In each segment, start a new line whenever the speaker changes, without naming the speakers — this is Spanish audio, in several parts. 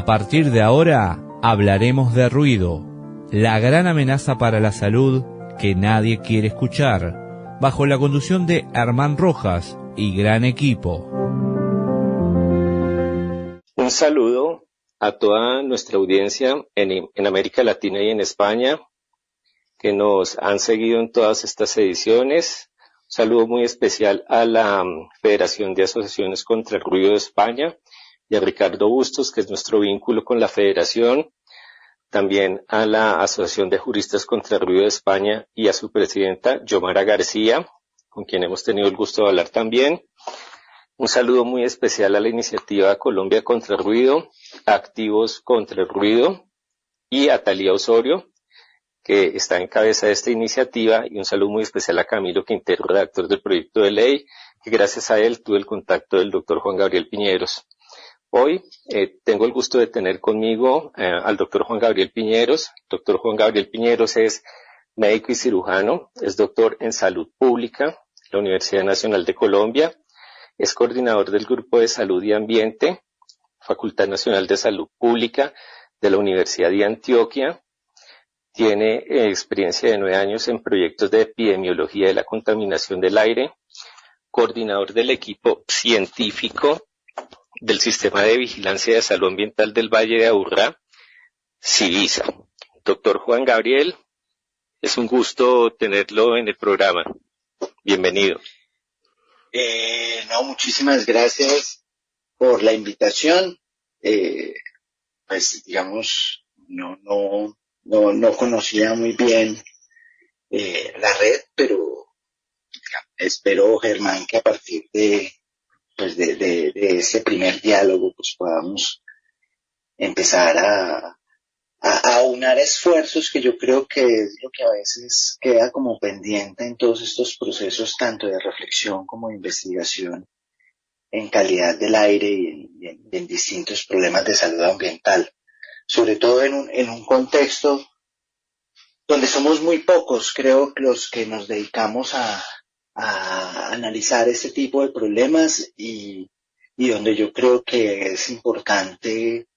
A partir de ahora, hablaremos de ruido, la gran amenaza para la salud que nadie quiere escuchar, bajo la conducción de Herman Rojas y gran equipo.
Un saludo a toda nuestra audiencia en América Latina y en España, que nos han seguido en todas estas ediciones. Un saludo muy especial a la Federación de Asociaciones contra el Ruido de España y a Ricardo Bustos, que es nuestro vínculo con la Federación. También a la Asociación de Juristas contra el Ruido de España y a su presidenta, Yomara García, con quien hemos tenido el gusto de hablar también. Un saludo muy especial a la iniciativa Colombia contra el Ruido, a Activos contra el Ruido y a Talía Osorio, que está en cabeza de esta iniciativa, y un saludo muy especial a Camilo Quintero, redactor del proyecto de ley, que gracias a él tuve el contacto del doctor Juan Gabriel Piñeros. Hoy tengo el gusto de tener conmigo al doctor Juan Gabriel Piñeros. Doctor Juan Gabriel Piñeros es médico y cirujano, es doctor en salud pública de la Universidad Nacional de Colombia, es coordinador del Grupo de Salud y Ambiente, Facultad Nacional de Salud Pública de la Universidad de Antioquia. Tiene experiencia de 9 años en proyectos de epidemiología de la contaminación del aire, coordinador del equipo científico del Sistema de Vigilancia de Salud Ambiental del Valle de Aburrá, CIVISA. Doctor Juan Gabriel, es un gusto tenerlo en el programa. Bienvenido.
Muchísimas gracias por la invitación. Pues digamos, no conocía muy bien la red, pero digamos, espero, Germán, que a partir de ese primer diálogo pues podamos empezar a aunar esfuerzos, que yo creo que es lo que a veces queda como pendiente en todos estos procesos, tanto de reflexión como de investigación en calidad del aire y en distintos problemas de salud ambiental, sobre todo en un contexto donde somos muy pocos, creo, los que nos dedicamos a analizar este tipo de problemas y donde yo creo que es importante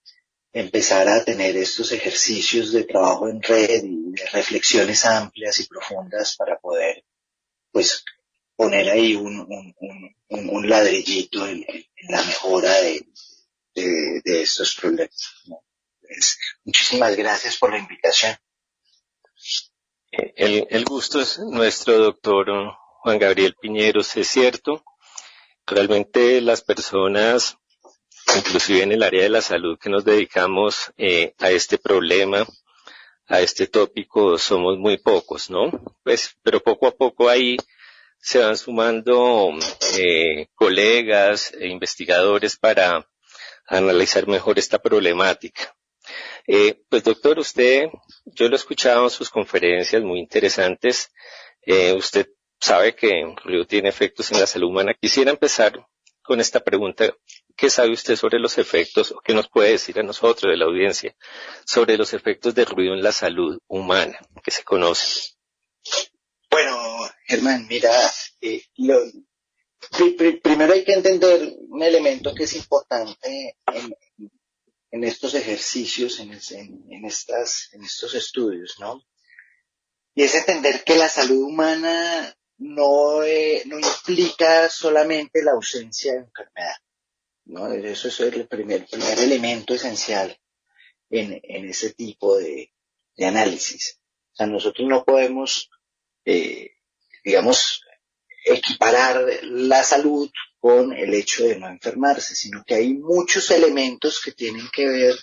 empezar a tener estos ejercicios de trabajo en red y de reflexiones amplias y profundas para poder, pues, poner ahí un ladrillito en la mejora de estos problemas, ¿no? Muchísimas gracias por la invitación.
El gusto es nuestro, doctor Juan Gabriel Piñeros, es cierto. Realmente las personas, inclusive en el área de la salud, que nos dedicamos a este problema, a este tópico, somos muy pocos, ¿no? Pues, pero poco a poco ahí se van sumando colegas e investigadores para analizar mejor esta problemática. Pues doctor, yo lo he escuchado en sus conferencias muy interesantes. Usted sabe que el ruido tiene efectos en la salud humana. Quisiera empezar con esta pregunta. ¿Qué sabe usted sobre los efectos, o qué nos puede decir a nosotros de la audiencia, sobre los efectos del ruido en la salud humana que se conocen?
Bueno, Germán, mira, primero hay que entender un elemento que es importante en estos ejercicios, en estos estudios, ¿no? Y es entender que la salud humana no implica solamente la ausencia de enfermedad, ¿no? Eso es el primer elemento esencial en ese tipo de análisis. O sea, nosotros no podemos, digamos, equiparar la salud con el hecho de no enfermarse, sino que hay muchos elementos que tienen que ver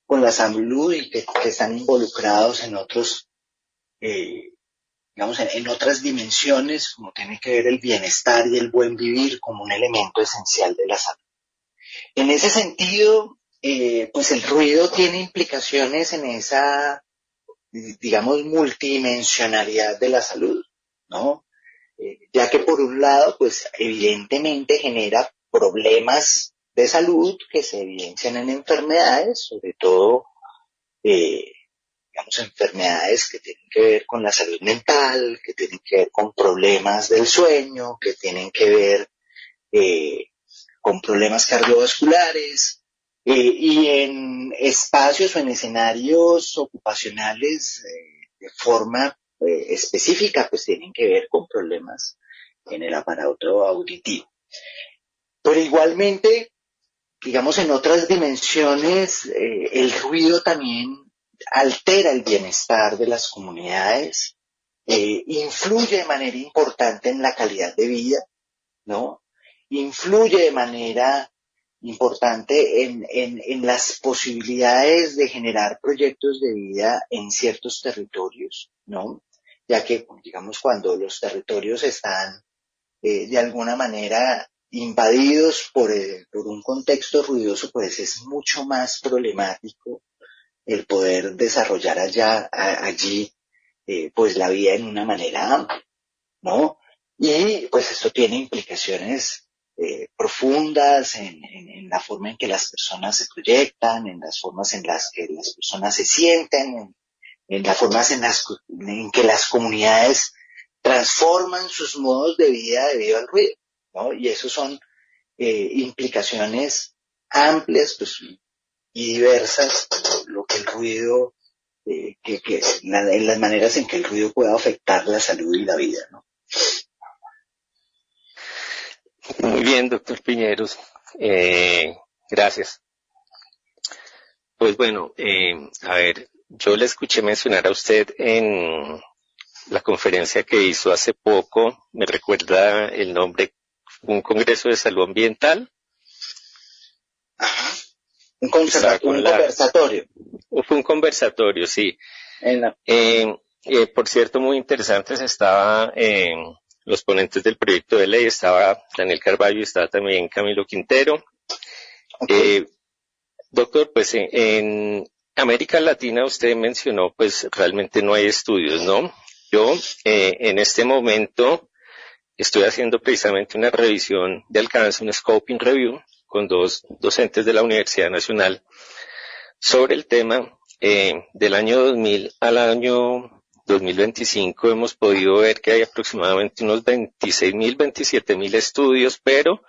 con la salud y que están involucrados en otros, digamos, en otras dimensiones, como tiene que ver el bienestar y el buen vivir como un elemento esencial de la salud. En ese sentido, pues el ruido tiene implicaciones en esa, digamos, multidimensionalidad de la salud, ¿no? Ya que por un lado, pues evidentemente genera problemas de salud que se evidencian en enfermedades, sobre todo, digamos, enfermedades que tienen que ver con la salud mental, que tienen que ver con problemas del sueño, que tienen que ver con problemas cardiovasculares, y en espacios o en escenarios ocupacionales de forma específica, pues tienen que ver con problemas en el aparato auditivo. Pero igualmente, digamos, en otras dimensiones, el ruido también altera el bienestar de las comunidades, influye de manera importante en la calidad de vida, ¿no? Influye de manera importante en las posibilidades de generar proyectos de vida en ciertos territorios, ¿no? Ya que, digamos, cuando los territorios están de alguna manera invadidos por un contexto ruidoso, pues es mucho más problemático el poder desarrollar allí pues la vida en una manera amplia, ¿no? Y pues esto tiene implicaciones profundas en la forma en que las personas se proyectan, en las formas en las que las personas se sienten, en las formas en que las comunidades transforman sus modos de vida debido al ruido, ¿no? Y eso son implicaciones amplias, pues, y diversas, lo que el ruido, en las maneras en que el ruido puede afectar la salud y la vida, ¿no?
Muy bien, doctor Piñeros. Gracias. Pues bueno, a ver, yo le escuché mencionar a usted en la conferencia que hizo hace poco, me recuerda el nombre, un congreso de salud ambiental.
Ajá. Un conversatorio.
Fue un conversatorio, sí. Por cierto, muy interesantes estaban los ponentes del proyecto de ley, estaba Daniel Carballo y estaba también Camilo Quintero. Okay. Doctor, pues en América Latina usted mencionó, pues realmente no hay estudios, ¿no? Yo en este momento estoy haciendo precisamente una revisión de alcance, un scoping review, con dos docentes de la Universidad Nacional sobre el tema. Del año 2000 al año 2025 hemos podido ver que hay aproximadamente unos 26.000, 27.000 estudios, pero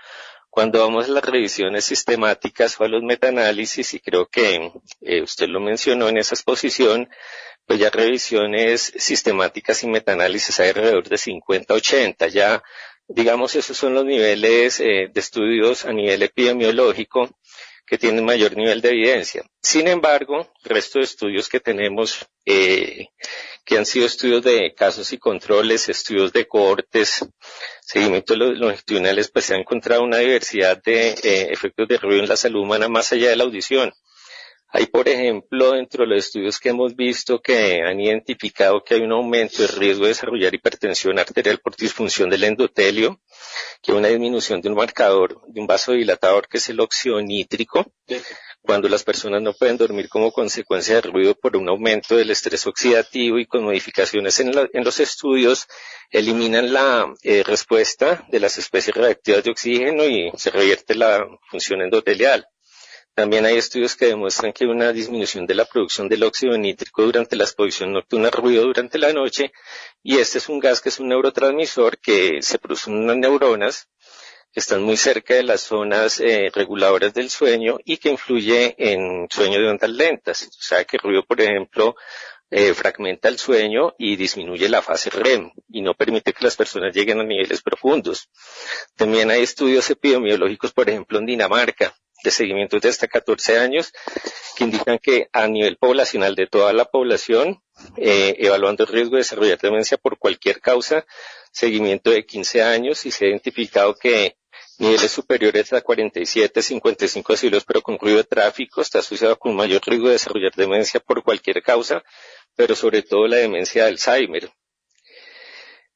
cuando vamos a las revisiones sistemáticas o a los metaanálisis, y creo que usted lo mencionó en esa exposición, pues ya revisiones sistemáticas y metaanálisis hay alrededor de 50, 80. Ya, digamos, esos son los niveles de estudios a nivel epidemiológico que tienen mayor nivel de evidencia. Sin embargo, el resto de estudios que tenemos, que han sido estudios de casos y controles, estudios de cohortes, seguimiento longitudinales, pues se ha encontrado una diversidad de efectos de ruido en la salud humana más allá de la audición. Hay, por ejemplo, dentro de los estudios que hemos visto que han identificado que hay un aumento del riesgo de desarrollar hipertensión arterial por disfunción del endotelio, que hay una disminución de un marcador, de un vasodilatador que es el óxido nítrico, cuando las personas no pueden dormir como consecuencia del ruido por un aumento del estrés oxidativo, y con modificaciones en los estudios eliminan la respuesta de las especies reactivas de oxígeno y se revierte la función endotelial. También hay estudios que demuestran que hay una disminución de la producción del óxido nítrico durante la exposición nocturna al ruido durante la noche, y este es un gas que es un neurotransmisor que se produce en unas neuronas que están muy cerca de las zonas reguladoras del sueño y que influye en sueño de ondas lentas. O sea que el ruido, por ejemplo, fragmenta el sueño y disminuye la fase REM y no permite que las personas lleguen a niveles profundos. También hay estudios epidemiológicos, por ejemplo, en Dinamarca, de seguimientos de hasta 14 años, que indican que a nivel poblacional de toda la población, evaluando el riesgo de desarrollar demencia por cualquier causa, seguimiento de 15 años, y se ha identificado que niveles superiores a 47, 55 decibeles, pero con ruido de tráfico, está asociado con mayor riesgo de desarrollar demencia por cualquier causa, pero sobre todo la demencia de Alzheimer.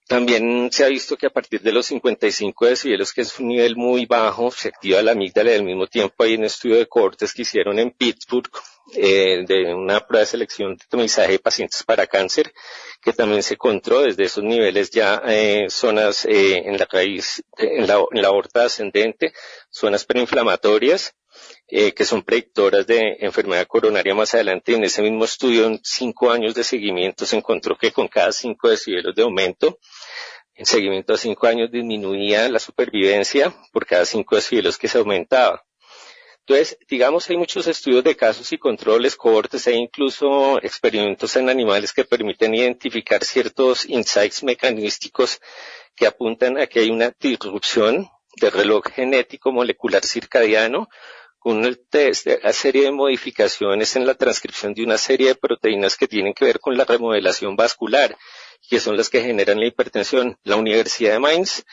También se ha visto que a partir de los 55 decibeles, que es un nivel muy bajo, se activa la amígdala, y al mismo tiempo hay un estudio de cohortes que hicieron en Pittsburgh, de una prueba de selección de tamizaje de pacientes para cáncer, que también se encontró desde esos niveles ya zonas en la raíz, en la aorta ascendente, zonas preinflamatorias, que son predictoras de enfermedad coronaria más adelante. En ese mismo estudio, en 5 años de seguimiento, se encontró que con cada 5 decibeles de aumento, en seguimiento a 5 años, disminuía la supervivencia por cada 5 decibeles que se aumentaba. Entonces, digamos, hay muchos estudios de casos y controles, cohortes e incluso experimentos en animales que permiten identificar ciertos insights mecanísticos que apuntan a que hay una disrupción del reloj genético molecular circadiano con una serie de modificaciones en la transcripción de una serie de proteínas que tienen que ver con la remodelación vascular, que son las que generan la hipertensión. La Universidad de Mainz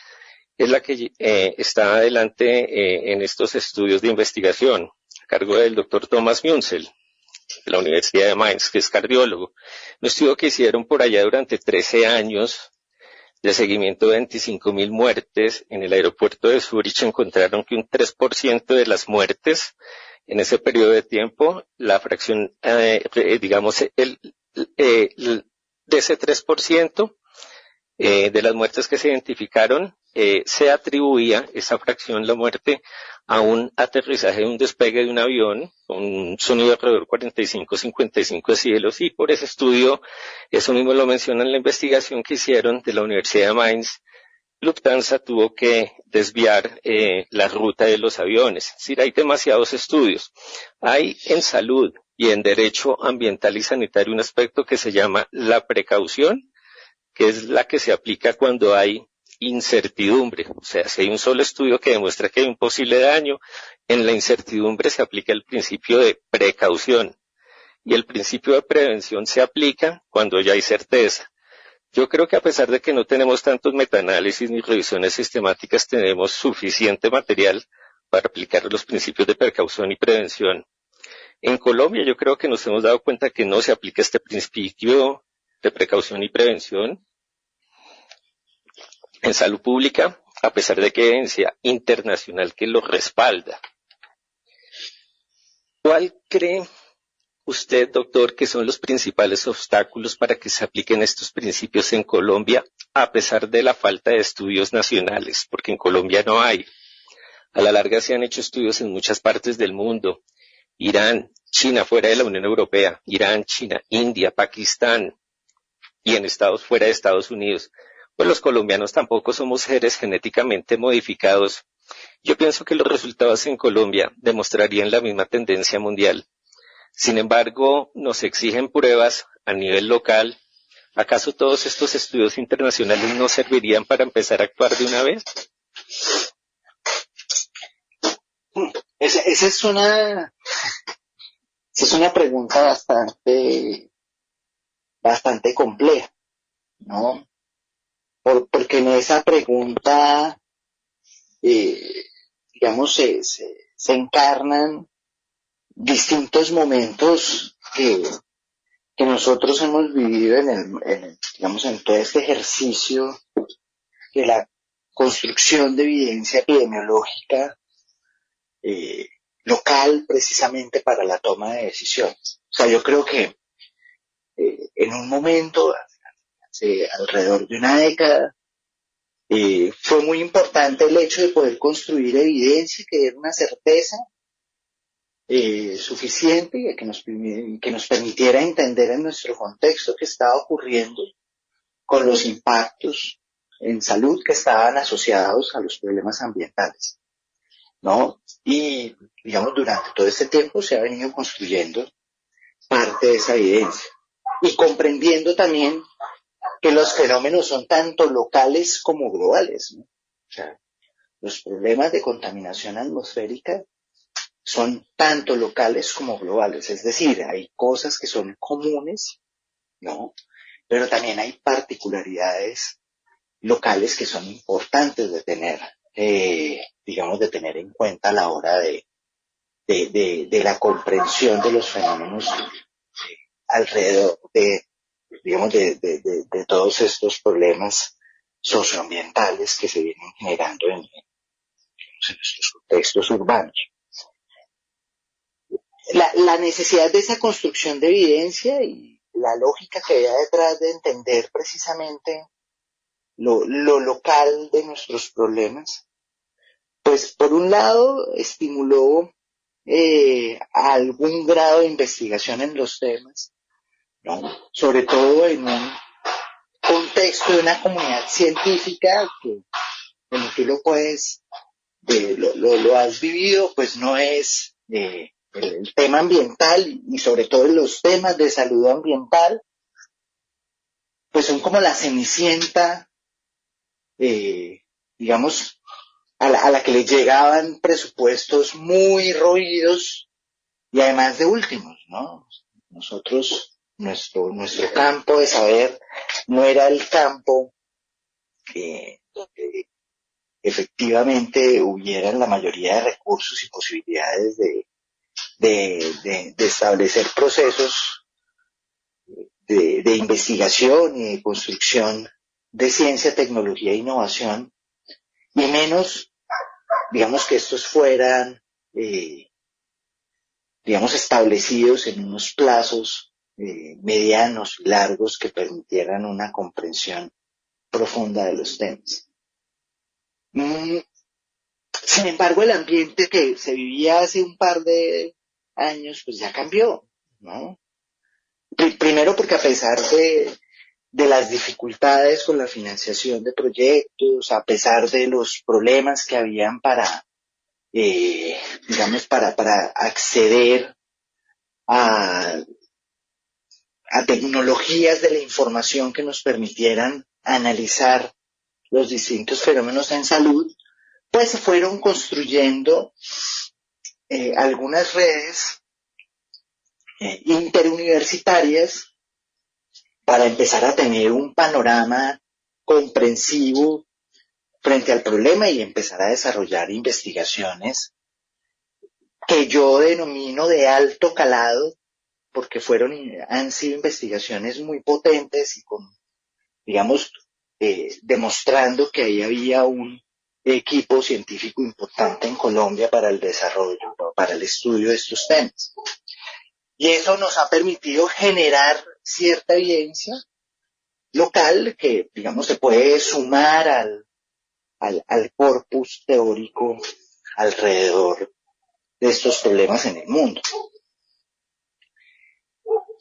es la que está adelante en estos estudios de investigación, a cargo del doctor Thomas Münzel, de la Universidad de Mainz, que es cardiólogo. Un estudio que hicieron por allá durante 13 años, de seguimiento de 25.000 muertes en el aeropuerto de Zúrich, encontraron que un 3% de las muertes en ese periodo de tiempo, la fracción, digamos, de ese 3%, de las muertes que se identificaron, se atribuía esa fracción, la muerte, a un aterrizaje, un despegue de un avión con un sonido de alrededor 45-55 decibelios, y por ese estudio, eso mismo lo menciona en la investigación que hicieron de la Universidad de Mainz. Lufthansa tuvo que desviar la ruta de los aviones. Es decir, hay demasiados estudios. Hay en salud y en derecho ambiental y sanitario un aspecto que se llama la precaución, que es la que se aplica cuando hay incertidumbre. O sea, si hay un solo estudio que demuestra que hay un posible daño, en la incertidumbre se aplica el principio de precaución. Y el principio de prevención se aplica cuando ya hay certeza. Yo creo que a pesar de que no tenemos tantos metaanálisis ni revisiones sistemáticas, tenemos suficiente material para aplicar los principios de precaución y prevención. En Colombia yo creo que nos hemos dado cuenta que no se aplica este principio de precaución y prevención en salud pública, a pesar de que hay evidencia internacional que lo respalda. ¿Cuál cree usted, doctor, que son los principales obstáculos para que se apliquen estos principios en Colombia, a pesar de la falta de estudios nacionales? Porque en Colombia no hay. A la larga se han hecho estudios en muchas partes del mundo. Irán, China fuera de la Unión Europea, Irán, China, India, Pakistán, y en estados fuera de Estados Unidos. Pues los colombianos tampoco somos seres genéticamente modificados. Yo pienso que los resultados en Colombia demostrarían la misma tendencia mundial. Sin embargo, nos exigen pruebas a nivel local. ¿Acaso todos estos estudios internacionales no servirían para empezar a actuar de una vez?
Esa es una pregunta bastante compleja, ¿no? Porque en esa pregunta, digamos, se encarnan distintos momentos que nosotros hemos vivido digamos, en todo este ejercicio de la construcción de evidencia epidemiológica local, precisamente para la toma de decisiones. O sea, yo creo que en un momento, hace alrededor de una década, fue muy importante el hecho de poder construir evidencia que diera una certeza suficiente y que nos permitiera entender en nuestro contexto qué estaba ocurriendo con los impactos en salud que estaban asociados a los problemas ambientales, ¿no? Y, digamos, durante todo este tiempo se ha venido construyendo parte de esa evidencia y comprendiendo también que los fenómenos son tanto locales como globales, ¿no? O sea, los problemas de contaminación atmosférica son tanto locales como globales, es decir, hay cosas que son comunes, ¿no? Pero también hay particularidades locales que son importantes de tener, digamos, de tener en cuenta a la hora de la comprensión de los fenómenos alrededor digamos, de todos estos problemas socioambientales que se vienen generando en nuestros contextos urbanos. La necesidad de esa construcción de evidencia y la lógica que había detrás de entender precisamente lo local de nuestros problemas, pues por un lado estimuló algún grado de investigación en los temas, ¿no? Sobre todo en un contexto de una comunidad científica que, como tú lo puedes, lo has vivido, pues no es el tema ambiental y sobre todo los temas de salud ambiental, pues son como la cenicienta, digamos, a la que le llegaban presupuestos muy roídos y además de últimos, ¿no? Nosotros, nuestro campo de saber no era el campo donde efectivamente hubieran la mayoría de recursos y posibilidades de establecer procesos de investigación y de construcción de ciencia, tecnología e innovación, y menos, digamos, que estos fueran, digamos, establecidos en unos plazos medianos y largos que permitieran una comprensión profunda de los temas. Sin embargo, el ambiente que se vivía hace un par de años, pues ya cambió, ¿no? Primero porque a pesar de las dificultades con la financiación de proyectos, a pesar de los problemas que habían para, digamos, para acceder a tecnologías de la información que nos permitieran analizar los distintos fenómenos en salud, pues se fueron construyendo algunas redes interuniversitarias para empezar a tener un panorama comprensivo frente al problema y empezar a desarrollar investigaciones que yo denomino de alto calado, porque han sido investigaciones muy potentes y con, digamos, demostrando que ahí había un equipo científico importante en Colombia para el desarrollo, para el estudio de estos temas. Y eso nos ha permitido generar cierta evidencia local que, digamos, se puede sumar al corpus teórico alrededor de estos problemas en el mundo.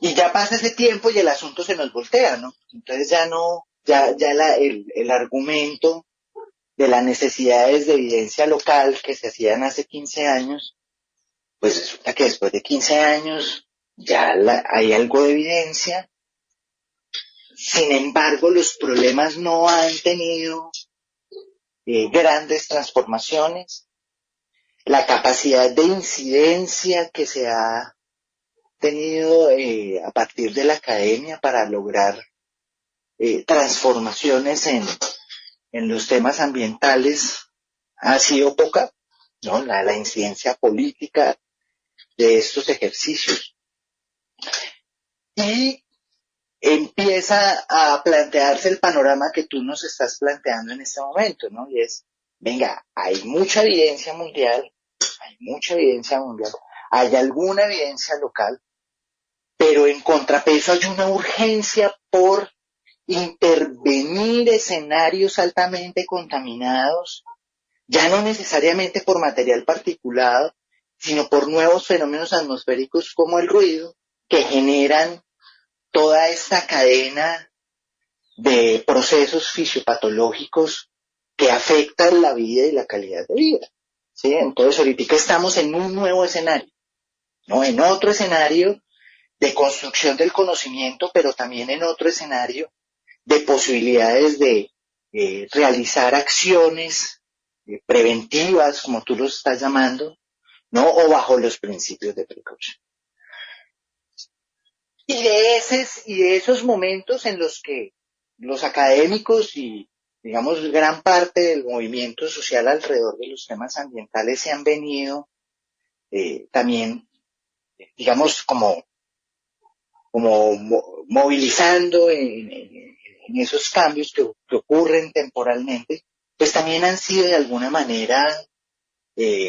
Y ya pasa ese tiempo y el asunto se nos voltea, ¿no? Entonces el argumento de las necesidades de evidencia local que se hacían hace 15 años, pues resulta que después de 15 años ya hay algo de evidencia. Sin embargo, los problemas no han tenido grandes transformaciones. La capacidad de incidencia que se ha tenido a partir de la academia para lograr transformaciones en los temas ambientales ha sido poca, ¿no? La incidencia política de estos ejercicios. Y empieza a plantearse el panorama que tú nos estás planteando en este momento, ¿no? Y es, venga, hay mucha evidencia mundial, hay alguna evidencia local, pero en contrapeso hay una urgencia por intervenir escenarios altamente contaminados, ya no necesariamente por material particulado, sino por nuevos fenómenos atmosféricos como el ruido, que generan toda esta cadena de procesos fisiopatológicos que afectan la vida y la calidad de vida, ¿sí? Entonces ahorita estamos en un nuevo escenario, ¿no? En otro escenario de construcción del conocimiento, pero también en otro escenario de posibilidades de realizar acciones preventivas, como tú los estás llamando, ¿no? O bajo los principios de precaución. Y de esos momentos en los que los académicos y, digamos, gran parte del movimiento social alrededor de los temas ambientales se han venido también, digamos, como movilizando en esos cambios que ocurren temporalmente, pues también han sido de alguna manera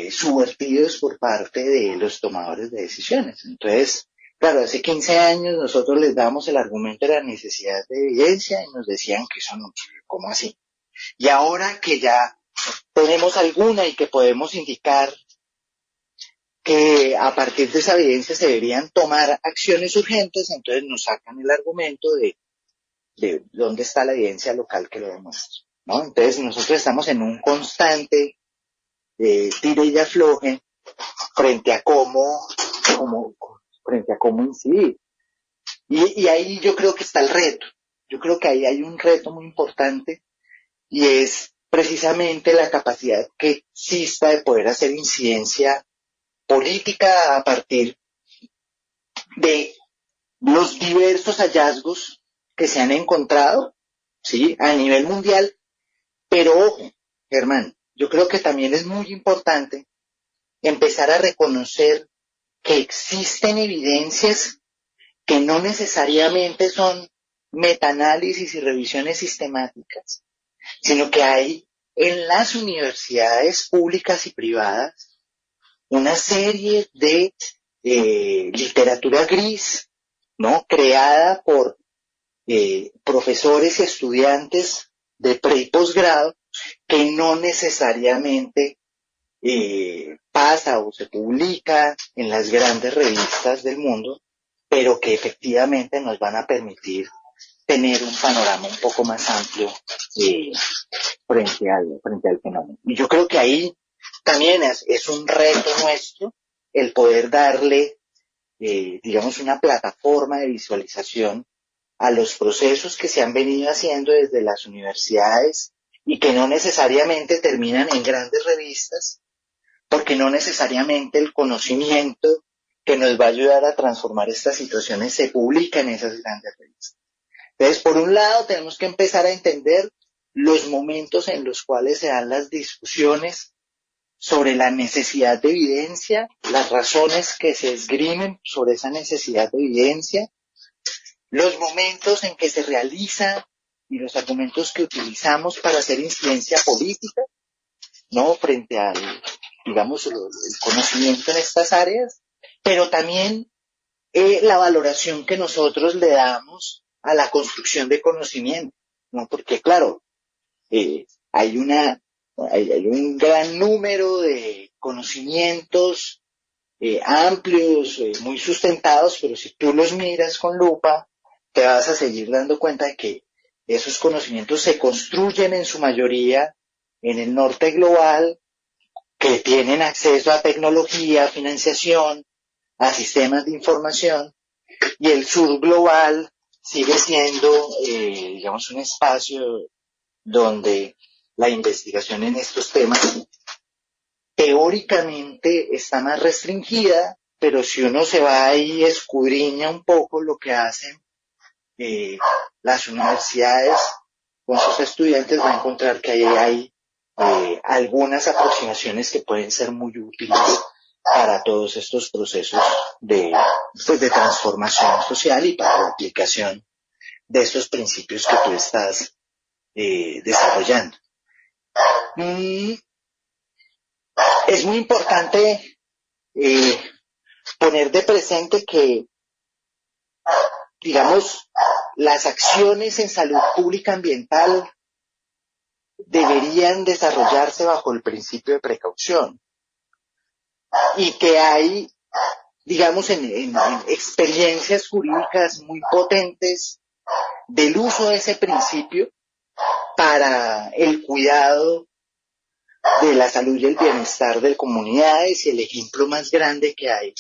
subvertidos por parte de los tomadores de decisiones. Entonces, claro, hace 15 años nosotros les damos el argumento de la necesidad de evidencia y nos decían que eso no, ¿cómo así? Y ahora que ya tenemos alguna y que podemos indicar que a partir de esa evidencia se deberían tomar acciones urgentes, entonces nos sacan el argumento de dónde está la evidencia local que lo demuestra, ¿no? Entonces nosotros estamos en un constante tire y afloje frente a cómo incidir. Y ahí yo creo que está el reto. Yo creo que ahí hay un reto muy importante y es precisamente la capacidad que exista de poder hacer incidencia política a partir de los diversos hallazgos que se han encontrado, ¿sí?, a nivel mundial. Pero ojo, Germán, yo creo que también es muy importante empezar a reconocer que existen evidencias que no necesariamente son metaanálisis y revisiones sistemáticas, sino que hay en las universidades públicas y privadas una serie de literatura gris, ¿no?, creada por profesores y estudiantes de pre y posgrado, que no necesariamente pasa o se publica en las grandes revistas del mundo, pero que efectivamente nos van a permitir tener un panorama un poco más amplio frente al fenómeno. Y yo creo que ahí también es un reto nuestro el poder darle, digamos, una plataforma de visualización a los procesos que se han venido haciendo desde las universidades y que no necesariamente terminan en grandes revistas, porque no necesariamente el conocimiento que nos va a ayudar a transformar estas situaciones se publica en esas grandes revistas. Entonces, por un lado, tenemos que empezar a entender los momentos en los cuales se dan las discusiones sobre la necesidad de evidencia, las razones que se esgrimen sobre esa necesidad de evidencia, los momentos en que se realiza y los argumentos que utilizamos para hacer incidencia política, ¿no?, frente al, digamos, el conocimiento en estas áreas, pero también la valoración que nosotros le damos a la construcción de conocimiento, ¿no? Porque claro, hay un gran número de conocimientos amplios, muy sustentados, pero si tú los miras con lupa, te vas a seguir dando cuenta de que esos conocimientos se construyen en su mayoría en el norte global, que tienen acceso a tecnología, a financiación, a sistemas de información, y el sur global sigue siendo, digamos, un espacio donde la investigación en estos temas teóricamente está más restringida, pero si uno se va ahí y escudriña un poco lo que hacen las universidades con sus estudiantes, va a encontrar que ahí hay algunas aproximaciones que pueden ser muy útiles para todos estos procesos de transformación social y para la aplicación de estos principios que tú estás desarrollando. Es muy importante poner de presente que, digamos, las acciones en salud pública ambiental deberían desarrollarse bajo el principio de precaución y que hay, digamos, en experiencias jurídicas muy potentes del uso de ese principio para el cuidado de la salud y el bienestar de comunidades, y el ejemplo más grande que hay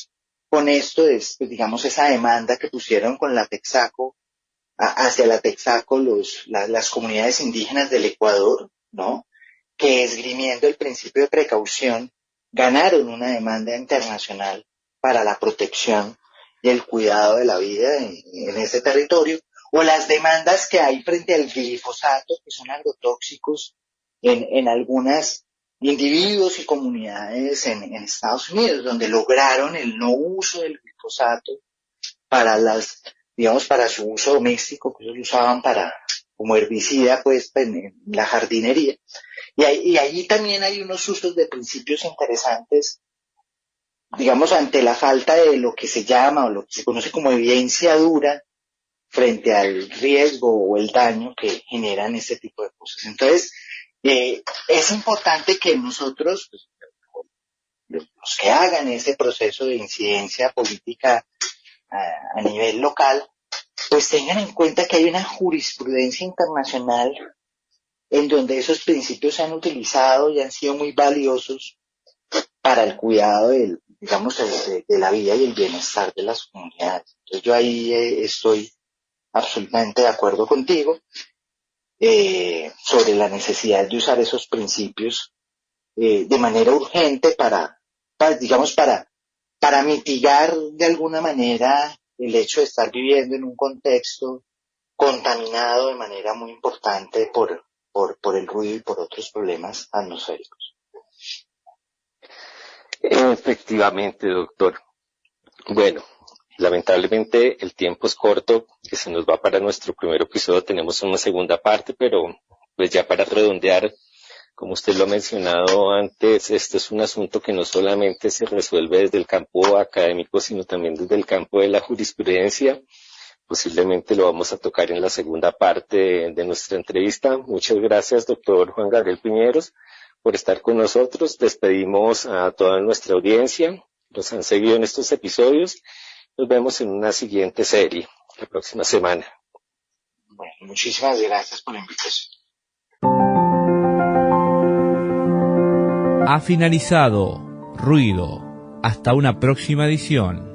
con esto es, pues, digamos, esa demanda que pusieron con la Texaco, hacia la Texaco las comunidades indígenas del Ecuador, ¿no?, que esgrimiendo el principio de precaución ganaron una demanda internacional para la protección y el cuidado de la vida en ese territorio, o las demandas que hay frente al glifosato, que son agrotóxicos en algunos individuos y comunidades en Estados Unidos, donde lograron el no uso del glifosato para para su uso doméstico, que ellos lo usaban como herbicida, pues, en la jardinería. Y ahí también hay unos usos de principios interesantes, digamos, ante la falta de lo que se llama o lo que se conoce como evidencia dura frente al riesgo o el daño que generan ese tipo de cosas. Entonces, es importante que nosotros, pues, los que hagan ese proceso de incidencia política a nivel local, pues tengan en cuenta que hay una jurisprudencia internacional en donde esos principios se han utilizado y han sido muy valiosos para el cuidado digamos, de la vida y el bienestar de las comunidades. Entonces yo ahí estoy absolutamente de acuerdo contigo sobre la necesidad de usar esos principios de manera urgente para mitigar de alguna manera el hecho de estar viviendo en un contexto contaminado de manera muy importante por el ruido y por otros problemas atmosféricos.
Efectivamente, doctor. Bueno, lamentablemente el tiempo es corto, que se nos va para nuestro primer episodio. Tenemos una segunda parte, pero pues ya para redondear, como usted lo ha mencionado antes, este es un asunto que no solamente se resuelve desde el campo académico, sino también desde el campo de la jurisprudencia. Posiblemente lo vamos a tocar en la segunda parte de nuestra entrevista. Muchas gracias, doctor Juan Gabriel Piñeros, por estar con nosotros. Despedimos a toda nuestra audiencia. Nos han seguido en estos episodios. Nos vemos en una siguiente serie la próxima semana.
Bueno, muchísimas gracias por la invitación.
Ha finalizado Ruido. Hasta una próxima edición.